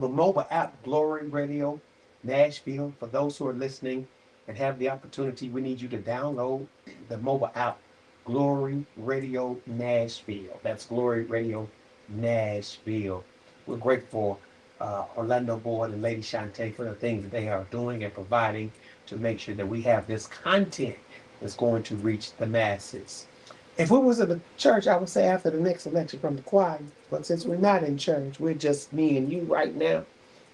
The mobile app Glory Radio Nashville. For those who are listening and have the opportunity, we need you to download the mobile app Glory Radio Nashville. That's Glory Radio Nashville. We're grateful for Orlando Board and Lady Shantae for the things that they are doing and providing to make sure that we have this content that's going to reach the masses. If we was in the church, I would say after the next election from the choir. But since we're not in church, we're just me and you right now.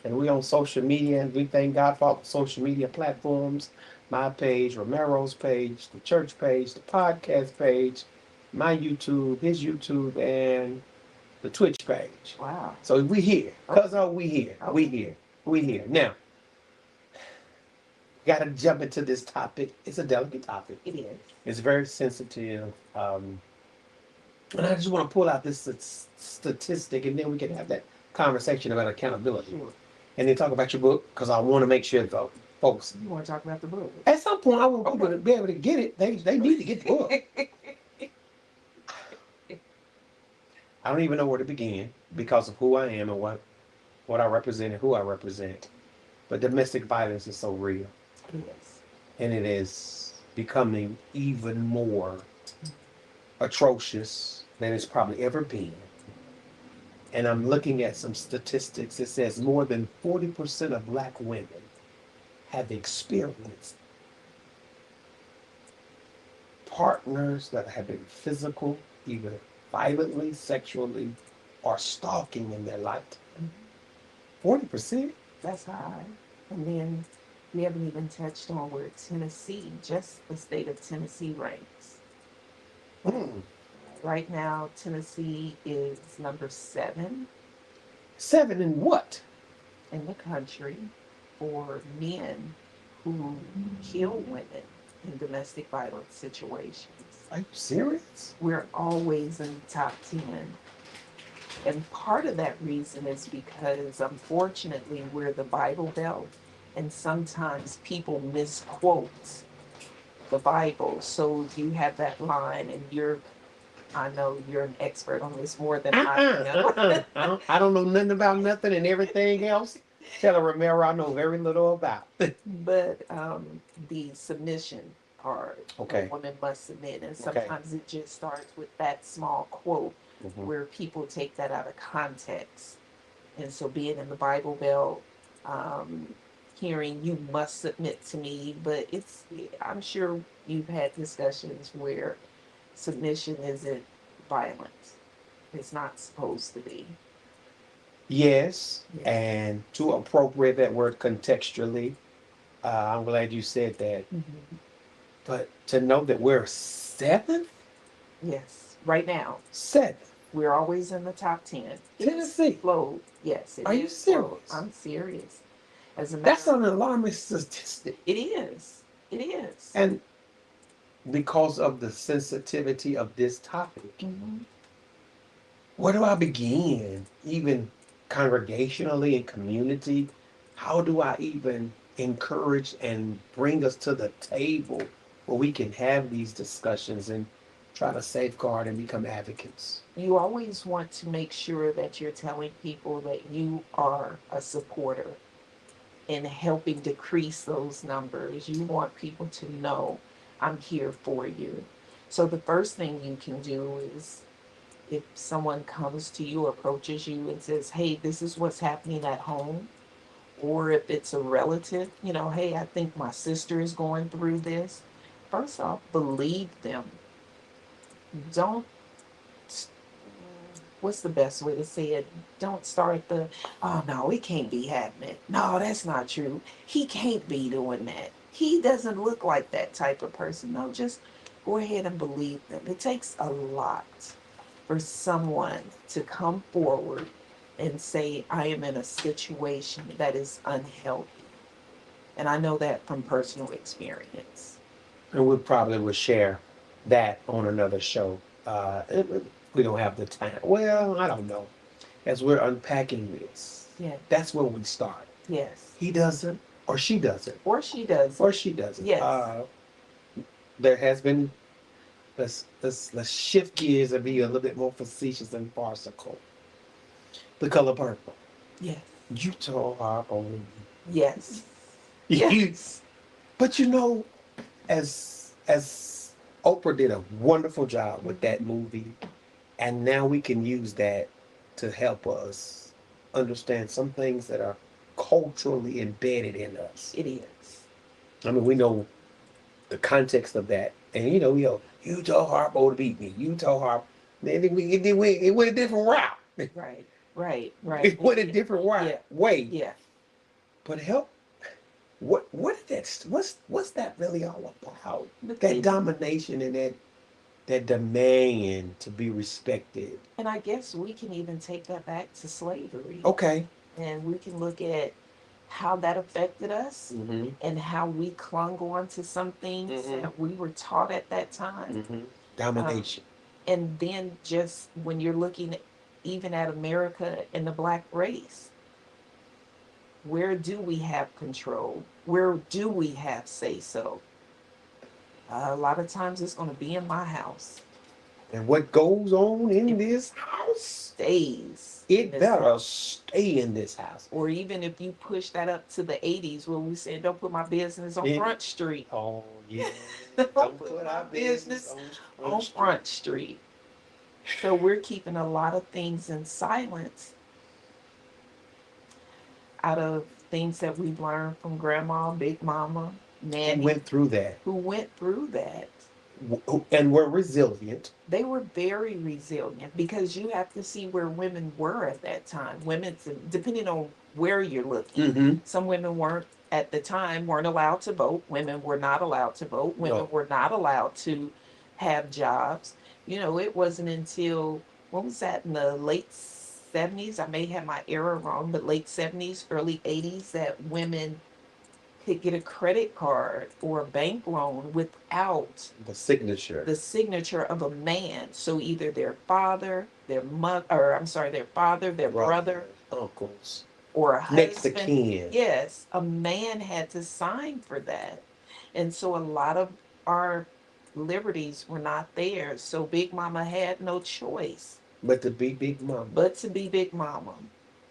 And we on social media, and we thank God for all the social media platforms. My page, Romero's page, the church page, the podcast page, my YouTube, his YouTube, and the Twitch page. Wow. So we here. Cause we here. Okay. We here. We here. Now, gotta jump into this topic. It's a delicate topic. It is. It's very sensitive. And I just want to pull out this statistic, and then we can have that conversation about accountability. Sure. And then talk about your book, because I want to make sure that folks. You want to talk about the book? At some point, I want people to be able to get it. They need to get the book. I don't even know where to begin because of who I am and what I represent and who I represent. But domestic violence is so real. Yes. And it is becoming even more atrocious than it's probably ever been. And I'm looking at some statistics. It says more than 40% of Black women have experienced partners that have been physical, either violently, sexually, or stalking in their lifetime. 40%? That's high. And then we haven't even touched on where Tennessee, just the state of Tennessee ranks. Mm. Right now, Tennessee is number 7 7 in what? in the country for men who kill women in domestic violence situations. Are you serious? We're always in the top 10. And part of that reason is because, unfortunately, we're the Bible Belt, and sometimes people misquote the Bible. So you have that line, and I know you're an expert on this more than I am. I don't know nothing about nothing and everything else. Tell Romero I know very little about. But the submission part, Okay. a woman must submit, and Okay. sometimes it just starts with that small quote Mhm. where people take that out of context. And so being in the Bible Belt, hearing you must submit to me, but I'm sure you've had discussions where submission isn't violence. It's not supposed to be. Yes, Yeah. and to appropriate that word contextually, I'm glad you said that. Mm-hmm. But to know that we're seventh, Yes. Right now, seventh, we're always in the top 10. Tennessee. Flowed. Yes. Are you flowed. serious? I'm serious. As a That's matter, an alarming statistic. it is. It is. And because of the sensitivity of this topic, Mhm. where do I begin? Even congregationally in community, how do I even encourage and bring us to the table where we can have these discussions and try to safeguard and become advocates? You always want to make sure that you're telling people that you are a supporter in helping decrease those numbers. You want people to know I'm here for you. So the first thing you can do is if someone comes to you, approaches you and says, hey, this is what's happening at home, or if it's a relative, hey, I think my sister is going through this. First off, believe them. Don't, what's the best way to say it? Don't start oh no, it can't be happening. No, that's not true. He can't be doing that. He doesn't look like that type of person. No, just go ahead and believe them. It takes a lot for someone to come forward and say, I am in a situation that is unhealthy. And I know that from personal experience. And we probably will share that on another show. We don't have the time. Well, I don't know. As we're unpacking this, Yeah. that's where we start. Yes. He doesn't, or she doesn't, Or she does. or she doesn't. Yes. There has been. Let's shift gears and be a little bit more facetious and farcical. The color purple. Yes. You told her on Yes. you, Yes. but you know, as Oprah did a wonderful job with that movie, and now we can use that to help us understand some things that are culturally embedded in us. It is. I mean, we know the context of that, and you told Harpo to beat me. You told Harpo. Then it went a different route. Right. Right. Right. It went a different Yeah. way. Yeah. But help. What did that? What's that really all about? But That then, domination and that demand to be respected. and I guess we can even take that back to slavery, Okay. and we can look at how that affected us Mm-hmm. and how we clung on to some things Mm-hmm. that we were taught at that time. Mm-hmm. Um, Domination. and then just when you're looking even at America and the black race, where do we have control? Where do we have say so? A lot of times it's going to be in my house. And what goes on in It this house, stays in it this better house. stay in this house. Or even if you push that up to the 80s where we said, don't put my business on It, Front Street. oh yeah. Don't Don't put put my our business business on on street. Front Street. So we're keeping a lot of things in silence out of things that we've learned from grandma, big mama, Who nanny, went through that who went through that. and were resilient. They were very resilient because you have to see where women were at that time. Women, depending on where you're looking, Mm-hmm. some women weren't at the time weren't allowed to vote. Women were not allowed to vote. Women No. were not allowed to have jobs. It wasn't until what was that in the late 70s? I may have my era wrong, but late 70s, early 80s that women could get a credit card or a bank loan without The signature. the signature of a man. So either their father, their mother, or I'm sorry, their father, their brother, uncles, or a next to husband. kin. Yes, a man had to sign for that. And so a lot of our liberties were not there. So Big Mama had no choice But to be Big Mama. but to be Big Mama.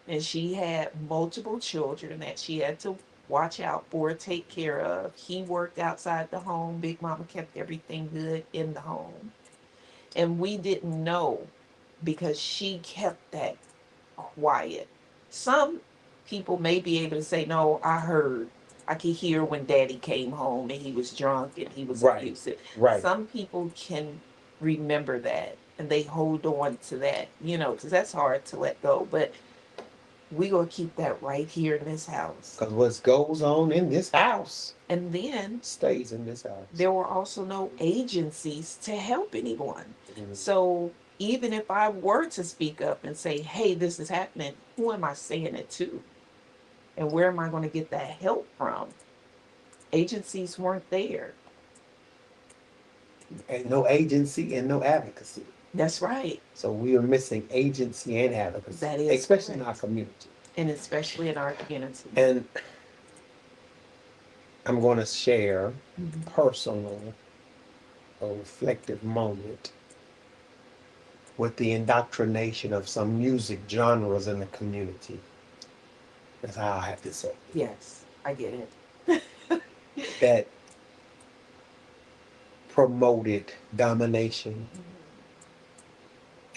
And she had multiple children that she had to watch out for, take care of. He worked outside the home. Big Mama kept everything good in the home. And we didn't know because she kept that quiet. Some people may be able to say, no, I heard. I could hear when daddy came home and he was drunk and he was abusive. Right. Some people can remember that and they hold on to that, because that's hard to let go. But we gonna keep that right here in this house. Because what goes on in this house And then stays in this house. there were also no agencies to help anyone. Mhm. So even if I were to speak up and say, hey, this is happening, who am I saying it to? And where am I going to get that help from? Agencies weren't there. And no agency and no advocacy. That's right. So we are missing agency and advocacy. That is especially correct. in our community. And especially in our community. And I'm going to share Mhm. personal, a reflective moment with the indoctrination of some music genres in the community. That's how I have to say. Yes, I get it. That promoted domination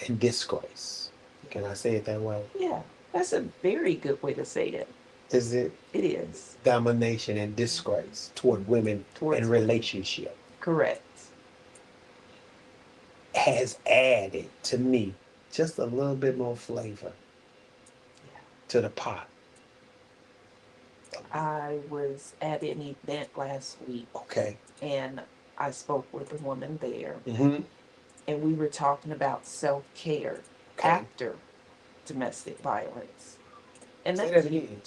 and disgrace. Can I say it that way? Yeah, that's a very good way to say it. Is it It is. domination and disgrace toward women Towards in relationship correct. has added to me just a little bit more flavor Yeah. to the pot. I was at an event last week Okay. and I spoke with a woman there, Mm-hmm. and we were talking about self care Okay. after domestic violence. And Say that's that again.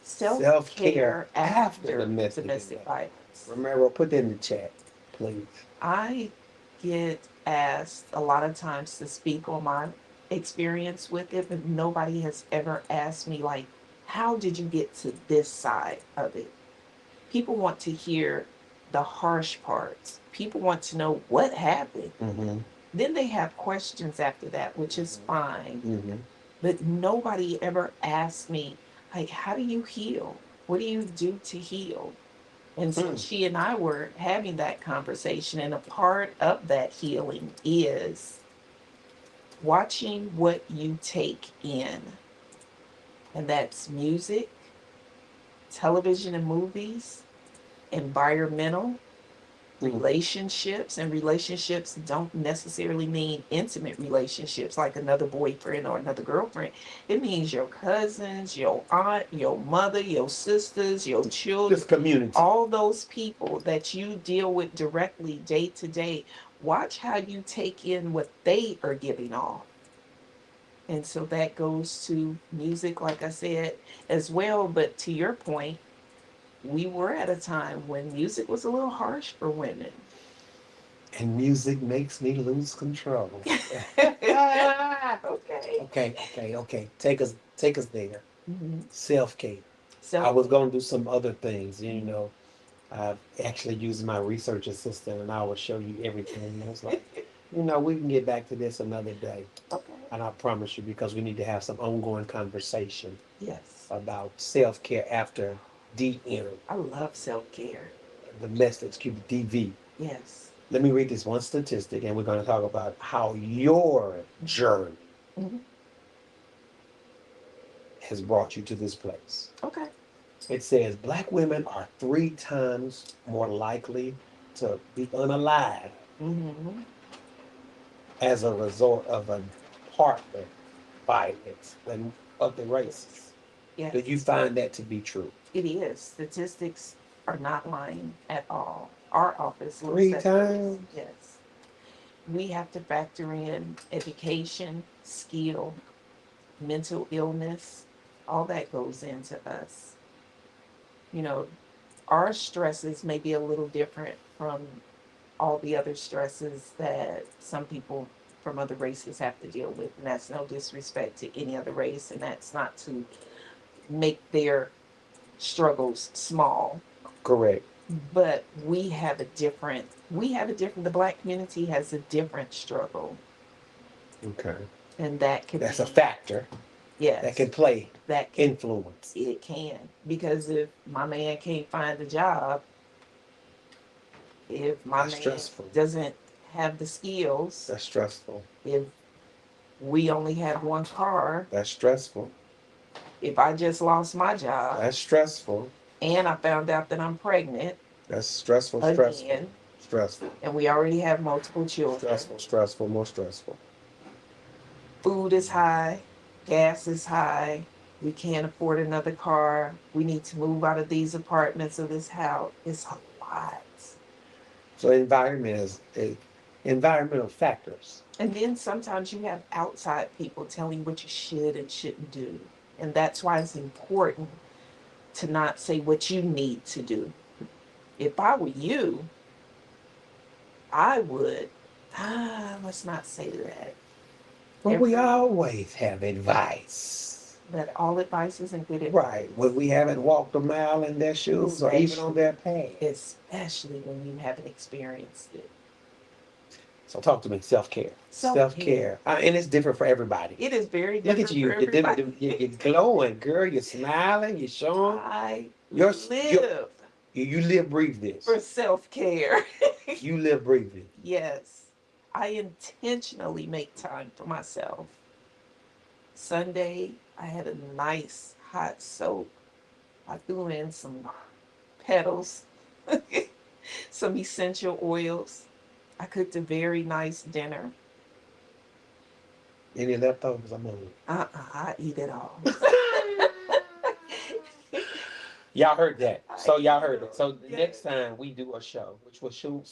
self care after domestic domestic violence. Remember, put that in the chat, please. I get asked a lot of times to speak on my experience with it, but nobody has ever asked me, like, how did you get to this side of it? People want to hear the harsh parts. People want to know what happened. Mm-hmm. Then they have questions after that, which is fine. Mm-hmm. But nobody ever asked me, Like, how do you heal? What do you do to heal? And so Hmm. she and I were having that conversation, and a part of that healing is watching what you take in, and that's music, television and movies, environmental, Hmm. relationships. And relationships don't necessarily mean intimate relationships like another boyfriend or another girlfriend. It means your cousins, your aunt, your mother, your sisters, your children, Just community. all those people that you deal with directly day to day. Watch how you take in what they are giving off. And so that goes to music, like I said, as well. But to your point, we were at a time when music was a little harsh for women. And music makes me lose control. Okay. Okay. Take us there. Mm-hmm. Self-care. I So, was gonna do some other things, you know. I've actually used my research assistant and I will show you everything. And I was like, we can get back to this another day. okay. And I promise you, because we need to have some ongoing conversation Yes. about self-care after DM, I love self care. the message, DV. Yes. Let me read this one statistic and we're going to talk about how your journey Mm-hmm. has brought you to this place. Okay. It says Black women are 3 times more likely to be unalive Mm-hmm. as a result of a partner violence than other races. Do you Yes. find that to be true? It is. Statistics are not lying at all. Our office looks Three at those. times? Yes. We have to factor in education, skill, mental illness. All that goes into us. You know, our stresses may be a little different from all the other stresses that some people from other races have to deal with. And that's no disrespect to any other race. And that's not to make their struggles small. Correct. But the black community has a different struggle. Okay. And that can That's a be, factor that yes, can play that can, influence. it can. Because if my man can't find a job, if my That's man stressful. doesn't have the skills, That's stressful. if we only have one car, That's stressful. if I just lost my job That's stressful. and I found out that I'm pregnant That's stressful. again, Stressful. and we already have multiple children, Stressful, more stressful. food is high, gas is high, we can't afford another car, we need to move out of these apartments or this house. It's a lot. So is environmental factors. And then sometimes you have outside people telling you what you should and shouldn't do. And that's why it's important to not say what you need to do. If I were you, I would, let's not say that. But we always have advice. But all advice isn't good advice. Right. When we haven't walked a mile in their shoes or even on their path. Especially when you haven't experienced it. So talk to me. Self-care. Self-care. And it's different for everybody. It is very Look different at you. for everybody. You're glowing, girl. You're smiling. You're showing. I Your, live you live, breathe this. for self-care. You live, breathe it. Yes. I intentionally make time for myself. Sunday, I had a nice hot soak. I threw in some petals, some essential oils. I cooked a very nice dinner. Any leftovers? I'm on. I eat it all. Y'all heard that. So y'all heard it. So the next time we do a show, which will soon.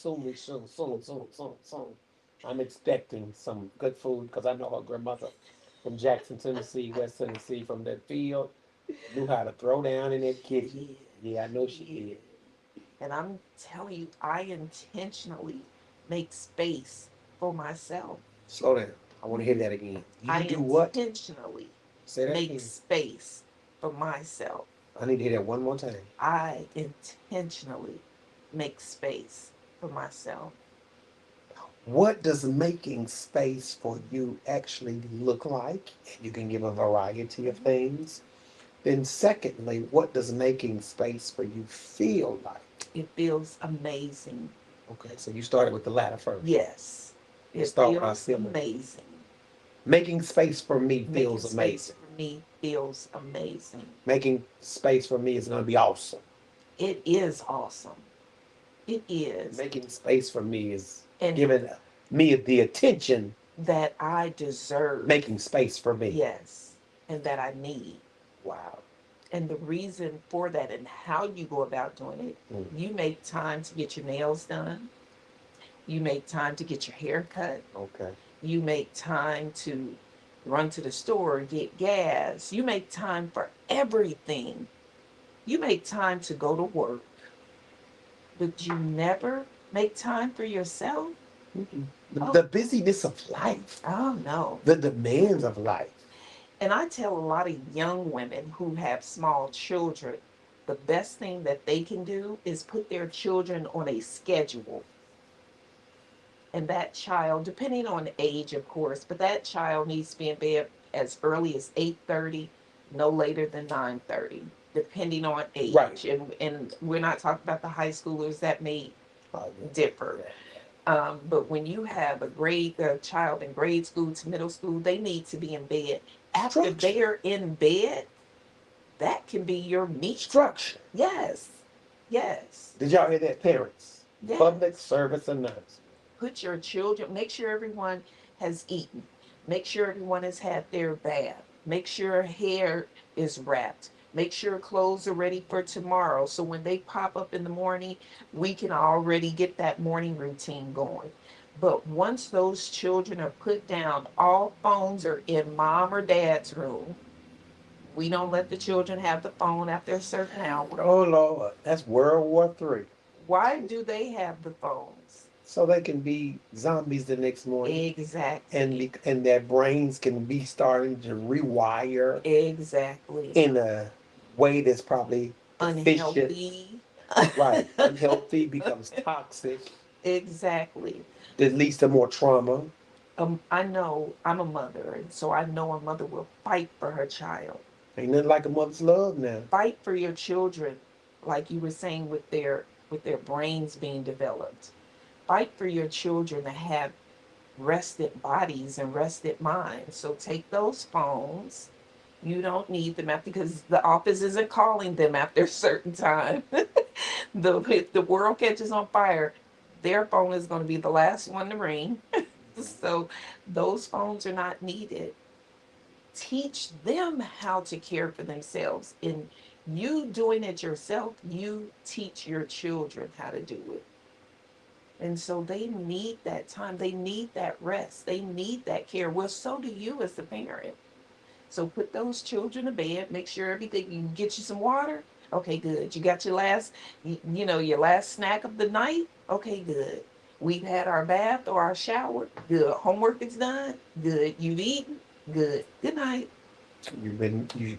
I'm expecting some good food because I know her grandmother from Jackson, Tennessee, West Tennessee, from that field, knew how to throw down in that kitchen. Yeah, I know she did. And I'm telling you, I intentionally make space for myself. Slow down. I want to hear that again. I do what? intentionally Say that make again. space for myself. I need to hear that one more time. I intentionally make space for myself. What does making space for you actually look like? You can give a variety of things. Then secondly, what does making space for you feel like? It feels amazing. Okay, so you started with the latter first. Yes, Let's it start with our feels feeling. amazing. Making space for me Making feels space amazing. for me feels amazing. Making space for me is going to be awesome. It is awesome. It is. Making space for me is And giving me the attention. that I deserve. Making space for me. Yes, and that I need. Wow. And the reason for that and how you go about doing it, you make time to get your nails done. You make time to get your hair cut. Okay. You make time to run to the store, get gas. You make time for everything. You make time to go to work, but you never make time for yourself. Mm-mm. Oh, The busyness of life, oh no. the demands of life. And I tell a lot of young women who have small children, the best thing that they can do is put their children on a schedule. And that child, depending on age, of course, but that child needs to be in bed as early as 8:30, no later than 9:30, depending on age. Right. And we're not talking about the high schoolers that may Yeah. differ. But when you have a child in grade school to middle school, they need to be in bed. After Structure. they're in bed, that can be your meat. Structure. Yes. Yes. Did y'all hear that, parents? Yes. Public service announcement. Put your children, make sure everyone has eaten. Make sure everyone has had their bath. Make sure hair is wrapped. Make sure clothes are ready for tomorrow. So when they pop up in the morning, we can already get that morning routine going. But once those children are put down, all phones are in mom or dad's room. We don't let the children have the phone after a certain hour. Oh Lord, that's World War III. Why do they have the phones? So they can be zombies the next morning. Exactly. And their brains can be starting to rewire Exactly. in a way that's probably efficient. Unhealthy. Right. Unhealthy becomes toxic. Exactly. That leads to more trauma. I know I'm a mother, and so I know a mother will fight for her child. Ain't nothing like a mother's love now. Fight for your children, like you were saying with their brains being developed. Fight for your children to have rested bodies and rested minds. So take those phones. You don't need them after because the office isn't calling them after a certain time. If the world catches on fire, their phone is going to be the last one to ring. So those phones are not needed. Teach them how to care for themselves. In you doing it yourself, you teach your children how to do it. And so they need that time. They need that rest. They need that care. Well, so do you as a parent. So put those children to bed. Make sure everything. You can get you some water. Okay, good. You got your last, your last snack of the night. Okay, good. We've had our bath or our shower. Good. Homework is done. Good. You've eaten. Good. Good night.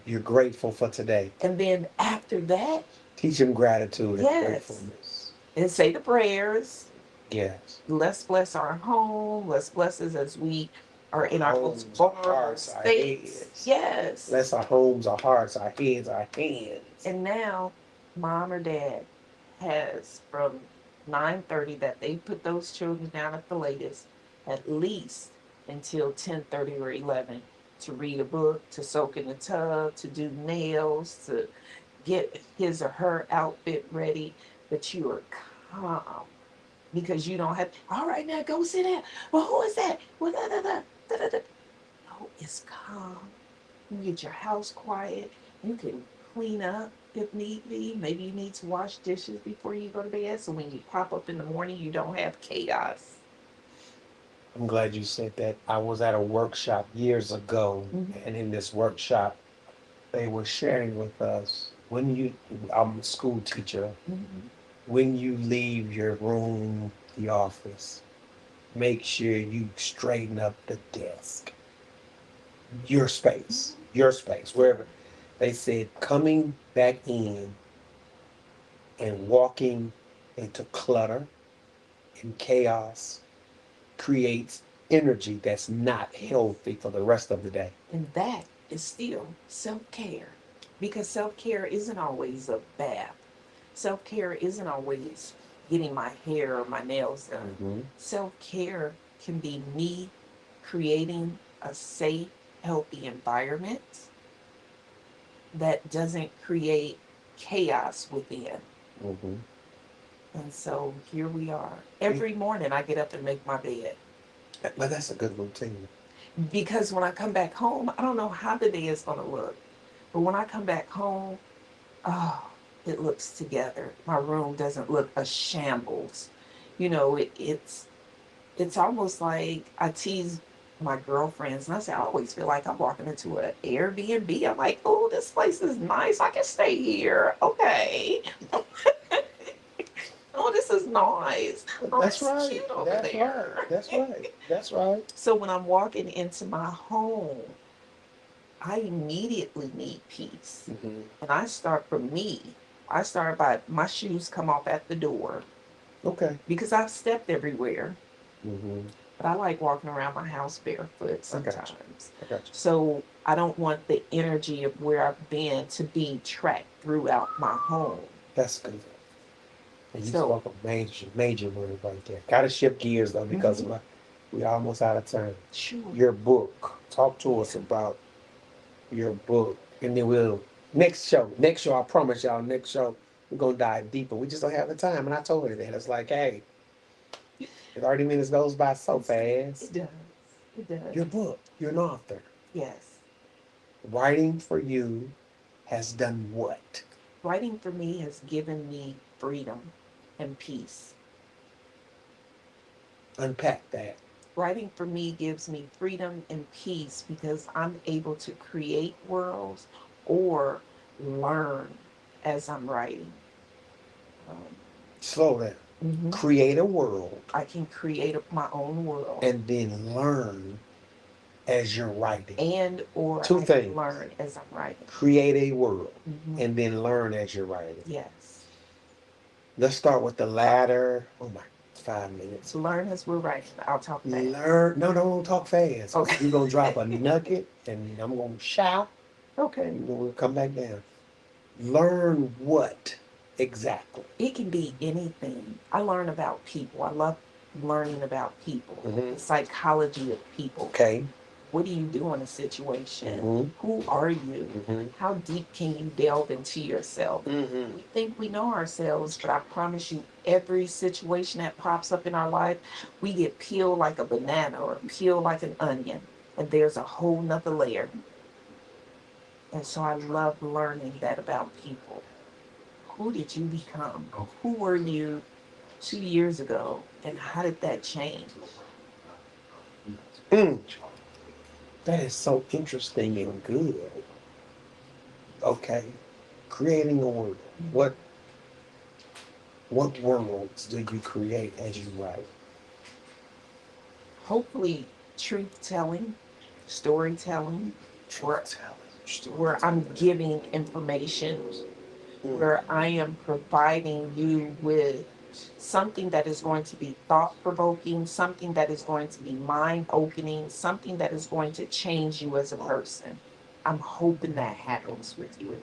You're grateful for today. And then after that, teach them gratitude and gratefulness. And say the prayers. Yes. Let's bless our home. Let's bless us as we are in our most vulnerable states. Yes. Bless our homes, our hearts, our heads, our hands. And now, mom or dad has from 9:30 that they put those children down at the latest, at least until 10:30 or 11 to read a book, to soak in the tub, to do nails, to get his or her outfit ready. But you are calm because you don't have. All right, now go sit down. Well, who is that? Well, da da da da da da. No, it's calm. You get your house quiet. You can clean up if need be. Maybe you need to wash dishes before you go to bed. So when you pop up in the morning, you don't have chaos. I'm glad you said that. I was at a workshop years ago, and in this workshop, they were sharing with us I'm a school teacher, when you leave your room, the office, make sure you straighten up the desk. Your space, wherever. They said coming back in and walking into clutter and chaos creates energy that's not healthy for the rest of the day. And that is still self care Because self-care isn't always a bath. Self-care isn't always getting my hair or my nails done. Mm-hmm. Self-care can be me creating a safe, healthy environment that doesn't create chaos within. Mm-hmm. And so here we are. Every morning I get up and make my bed. But that's a good routine. Because when I come back home, I don't know how the day is going to look. But when I come back home, oh, it looks together. My room doesn't look a shambles. You know, it's almost like I tease my girlfriends and I say, I always feel like I'm walking into an Airbnb. I'm like, oh, this place is nice. I can stay here. Okay. Oh, this is nice. Oh, That's it's right. cute over That's there. right. That's right. That's right. So when I'm walking into my home, I immediately need peace. Mm-hmm. And I start from me. I start by my shoes come off at the door Okay. because I've stepped everywhere. Mm-hmm. But I like walking around my house barefoot I got you. sometimes. I got you. So I don't want the energy of where I've been to be tracked throughout my home. That's good. And you So, spoke a major word right there. Gotta shift gears though because mhm, we almost out of time. sure. Your book. Talk to us Yeah. about your book. And then we'll next show, I promise y'all, next show, we're gonna dive deeper. We just don't have the time. And I told her that. It's like, hey, 30 minutes goes by so It fast. does. It does. Your book, you're an author. Yes. Writing for you has done what? Writing for me has given me freedom and peace. Unpack that. Writing for me gives me freedom and peace because I'm able to create worlds or learn as I'm writing. Um, Slow down. mhm. Create a world I can create my own world and then learn as you're writing. and or Two I can things. learn as I'm writing. Create a world Mhm. and then learn as you're writing. Yes. Let's start with the latter. Oh my, 5 minutes. To learn as we're writing. I'll talk fast. Learn. No, don't talk fast. Okay. You're going to drop a nugget and I'm going to shout. Okay. And then we'll come back down. Learn what exactly? It can be anything. I learn about people. I love learning about people, Mm-hmm. the psychology of people. Okay. What do you do in a situation? Mm-hmm. Who are you? Mm-hmm. How deep can you delve into yourself? Mm-hmm. We think we know ourselves, but I promise you, every situation that pops up in our life, we get peeled like a banana or peeled like an onion, and there's a whole nother layer. And so I love learning that about people. Who did you become? Who were you 2 years ago? And how did that change? Mm. That is so interesting and good. Okay. Creating a world. What worlds do you create as you write? Hopefully, truth telling, storytelling, where, Storytelling. where I'm giving information, where I am providing you with something that is going to be thought provoking, something that is going to be mind opening, something that is going to change you as a person. I'm hoping that happens with you.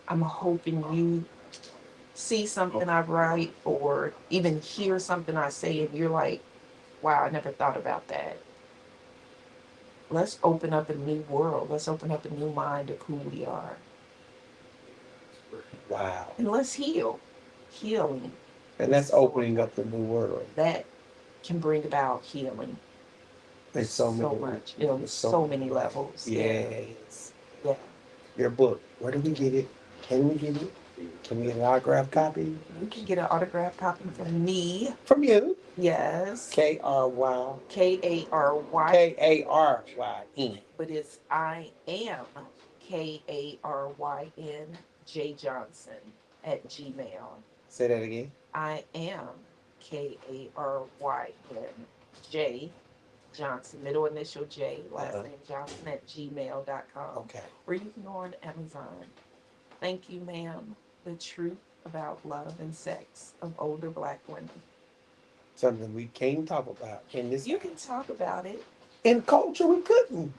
I'm hoping you see something I write or even hear something I say and you're like, wow, I never thought about that. Let's open up a new world. Let's open up a new mind of who we are. Wow. And let's heal. Healing. And that's opening up the new world. That can bring about healing. There's so much. On so many levels. Yes. Yeah. Your book. Where do we get it? Can we get it? Can we get an autographed copy? You can get an autographed copy from me. From you. Yes. K-R-Y. K-A-R-Y. K-A-R-Y-N. But it's I am Karyn J Johnson at Gmail. Say that again. I am Karyn J Johnson, middle initial J, last name Johnson at gmail.com. Okay. Or you can go on Amazon. Thank you, ma'am. The truth about love and sex of older Black women. Something we can't talk about in this. You can talk about it. In culture, we couldn't.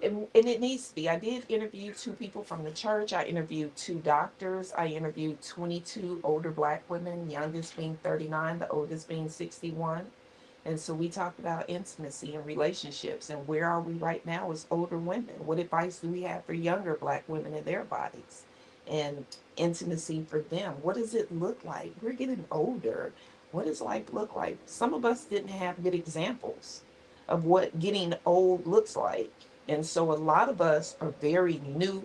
And it needs to be. I did interview two people from the church. I interviewed two doctors. I interviewed 22 older black women, youngest being 39, the oldest being 61. And so we talked about intimacy and relationships and where are we right now as older women? What advice do we have for younger black women in their bodies? And intimacy for them. What does it look like? We're getting older. What does life look like? Some of us didn't have good examples of what getting old looks like. And so a lot of us are very new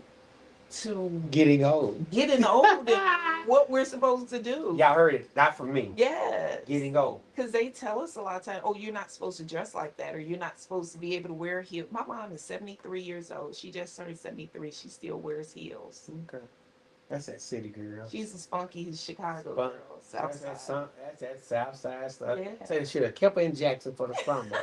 to Getting old. getting old and what we're supposed to do. Y'all heard it, not from me. Yes. Getting old. Because they tell us a lot of times, oh, you're not supposed to dress like that, or you're not supposed to be able to wear heels. My mom is 73 years old. She just turned 73. She still wears heels. Okay. That's that city girl. She's a spunky Chicago girl. That's that South Side stuff. Yeah. Say should have kept her in Jackson for the summer.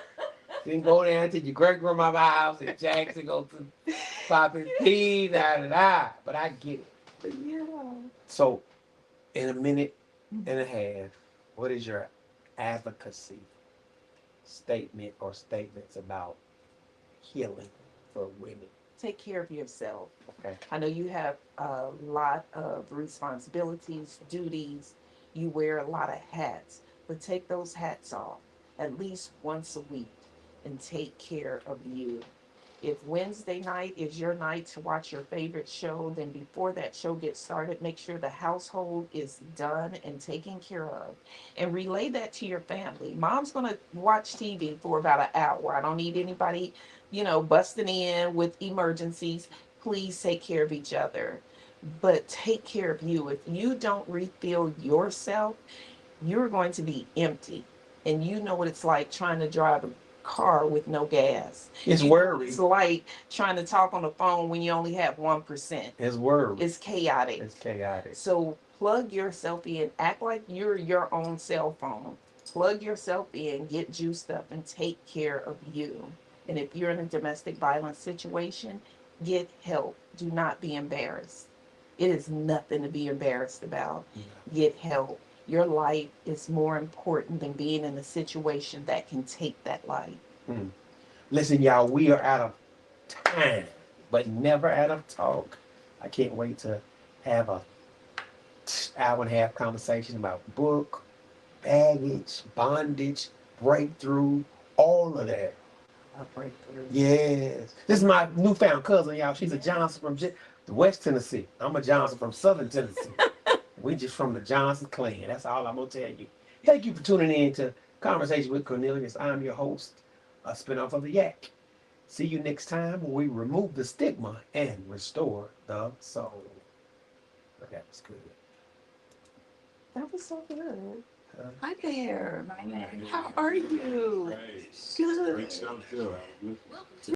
Then go down to your great grandmama's house in Jackson, go to popping peas, da. But I get it. Yeah. So, in a minute and a half, what is your advocacy statement or statements about healing for women? Take care of yourself. Okay. I know you have a lot of responsibilities, duties. You wear a lot of hats, but take those hats off at least once a week and take care of you. If Wednesday night is your night to watch your favorite show, then before that show gets started, make sure the household is done and taken care of. And relay that to your family. Mom's going to watch TV for about an hour. I don't need anybody, busting in with emergencies. Please take care of each other. But take care of you. If you don't refill yourself, you're going to be empty. And you know what it's like trying to drive a car with no gas. It's worry. It's like trying to talk on the phone when you only have 1%. It's worry. It's chaotic. It's chaotic. So plug yourself in. Act like you're your own cell phone. Plug yourself in, get juiced up, and take care of you. And if you're in a domestic violence situation, get help. Do not be embarrassed. It is nothing to be embarrassed about. Get help. Your life is more important than being in a situation that can take that life. Listen, y'all, we are out of time, but never out of talk. I can't wait to have a hour and a half conversation about book, baggage, bondage, breakthrough, all of that. A breakthrough. Yes. This is my newfound cousin, y'all. She's a Johnson from West Tennessee. I'm a Johnson from Southern Tennessee. We just from the Johnson clan. That's all I'm going to tell you. Thank you for tuning in to Conversation with Cornelius. I'm your host, a spinoff of the YAC. See you next time when we remove the stigma and restore the soul. That was good. That was so good. Hi there, my man. How are you? Right. Good. Great stuff too.